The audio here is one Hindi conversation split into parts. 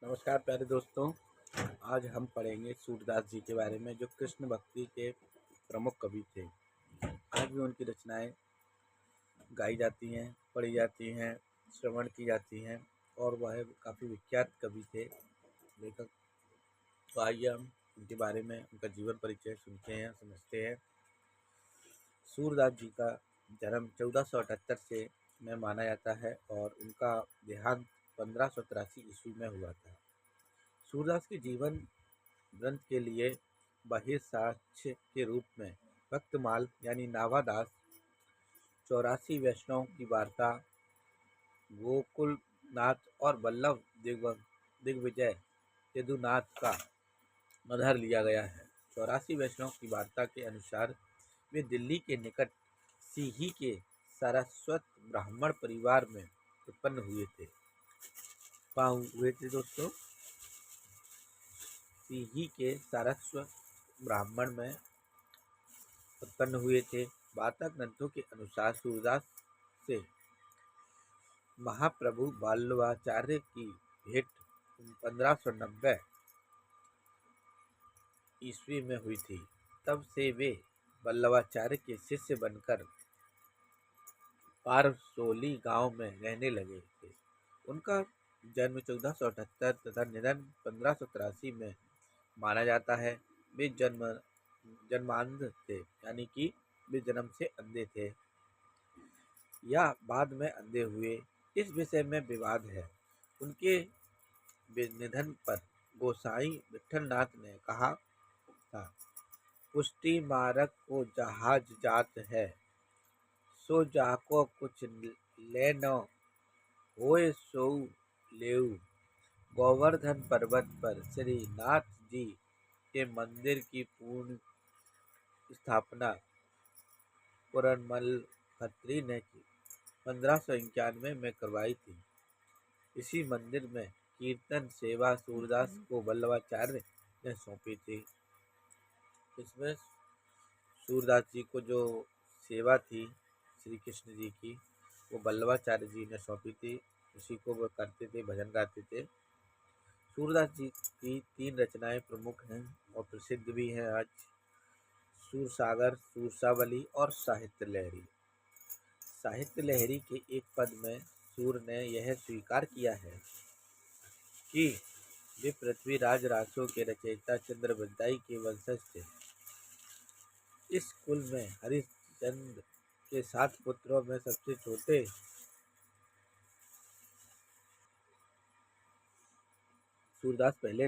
नमस्कार प्यारे दोस्तों। आज हम पढ़ेंगे सूरदास जी के बारे में, जो कृष्ण भक्ति के प्रमुख कवि थे। आज भी उनकी रचनाएं गाई जाती हैं, पढ़ी जाती हैं, श्रवण की जाती हैं और वह काफ़ी विख्यात कवि थे, लेखक। तो आइए हम उनके बारे में, उनका जीवन परिचय सुनते हैं, समझते हैं। सूरदास जी का जन्म 1478 से में माना जाता है और उनका देहांत 1583 ईस्वी में हुआ था। सूरदास के जीवन ग्रंथ के लिए बहिर्साक्ष्य के रूप में भक्तमाल यानी नाभादास, 84 वैष्णव की वार्ता, गोकुलनाथ और वल्लभ दिग्विजय यदुनाथ का आधार लिया गया है। 84 वैष्णव की वार्ता के अनुसार वे दिल्ली के निकट सीही के सारस्वत ब्राह्मण परिवार में उत्पन्न हुए थे दोस्तों। सीही के सारस्वत ब्राह्मण में उत्पन्न हुए थे। वार्ता ग्रंथों के अनुसार सूरदास से महाप्रभु वल्लभाचार्य की भेंट 1590 ईस्वी में हुई थी। तब से वे वल्लभाचार्य के शिष्य बनकर पारसोली गांव में रहने लगे थे। उनका जन्म 1478 तथा निधन 1583 में माना जाता है। वे जन्मांध थे, यानी कि वे जन्म से अंधे थे या बाद में अंधे हुए, इस विषय में विवाद है। उनके निधन पर गोसाई विठलनाथ ने कहा था, पुष्टि मारक को जहाज जात है, सो जाको कुछ ले न होए सो लेऊ। गोवर्धन पर्वत पर श्री नाथ जी के मंदिर की पूर्ण स्थापना पुरनमल खत्री ने की 1591 में करवाई थी। इसी मंदिर में कीर्तन सेवा सूरदास को वल्लभाचार्य ने सौंपी थी। इसमें सूरदास जी को जो सेवा थी श्री कृष्ण जी की, वो वल्लभाचार्य जी ने सौंपी थी। उसी को वो करते थे, भजन गाते थे। सूरदास जी की 3 रचनाएं प्रमुख हैं और प्रसिद्ध भी हैं आज: सूरसागर, सूरसावली और साहित्य लहरी। साहित्य लहरी के एक पद में सूर ने यह स्वीकार किया है कि वे पृथ्वीराज रासों के रचयिता चंद्रबरदाई के वंशज थे। इस कुल में हरिश्चंद्र के 7 पुत्रों में सबसे छोटे सूरदास पहले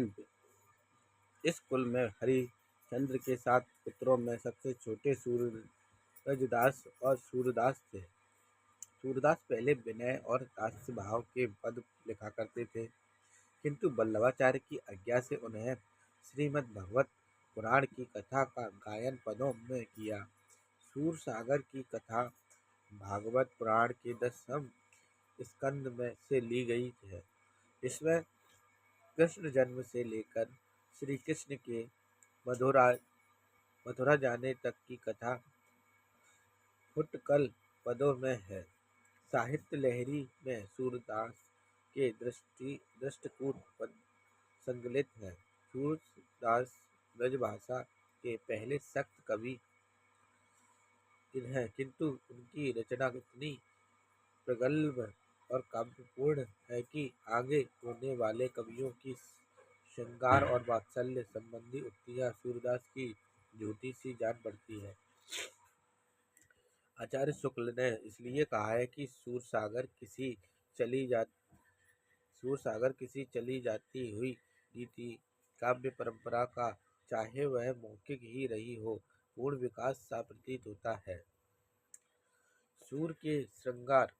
इस कुल में हरिश्चंद्र के 7 पुत्रों में सबसे छोटे सूरजदास और सूरदास थे। सूरदास पहले विनय और दास्य भाव के पद लिखा करते थे, किंतु वल्लभाचार्य की आज्ञा से उन्हें श्रीमद् भगवत पुराण की कथा का गायन पदों में किया। सूरसागर की कथा भागवत पुराण के 10वें स्कंद में से ली गई है। इसमें कृष्ण जन्म से लेकर श्री कृष्ण के मथुरा जाने तक की कथा फुटकल पदों में है। साहित्य लहरी में सूरदास के दृष्टिकूट पद संकलित हैं। सूरदास ब्रजभाषा के पहले सख्त कवि हैं, किंतु उनकी रचना इतनी प्रगल्भ और काव्यपूर्ण है कि आगे होने वाले कवियों की श्रृंगार और वात्सल्य संबंधी उक्तियां सूरदास की झूठी सी जान पड़ती है। आचार्य शुक्ल ने इसलिए कहा है कि सूरसागर किसी चली जाती हुई रीति काव्य परंपरा का, चाहे वह मौखिक ही रही हो, पूर्ण विकास सा प्रतीत होता है। सूर के श्रृंगार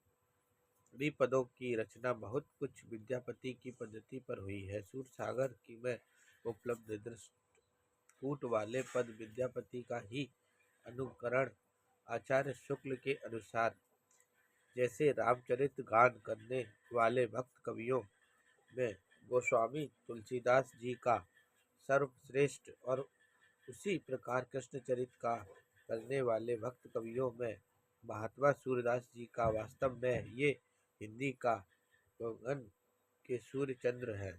पदों की रचना बहुत कुछ विद्यापति की पद्धति पर हुई है। सूरसागर की में उपलब्ध दृष्टिकूट वाले पद विद्यापति का ही अनुकरण। आचार्य शुक्ल के अनुसार जैसे रामचरित गान करने वाले भक्त कवियों में गोस्वामी तुलसीदास जी का सर्वश्रेष्ठ, और उसी प्रकार कृष्णचरित का करने वाले भक्त कवियों में महात्मा सूरदास जी का वास्तव में ये हिंदी का गगन के सूर्य चंद्र है।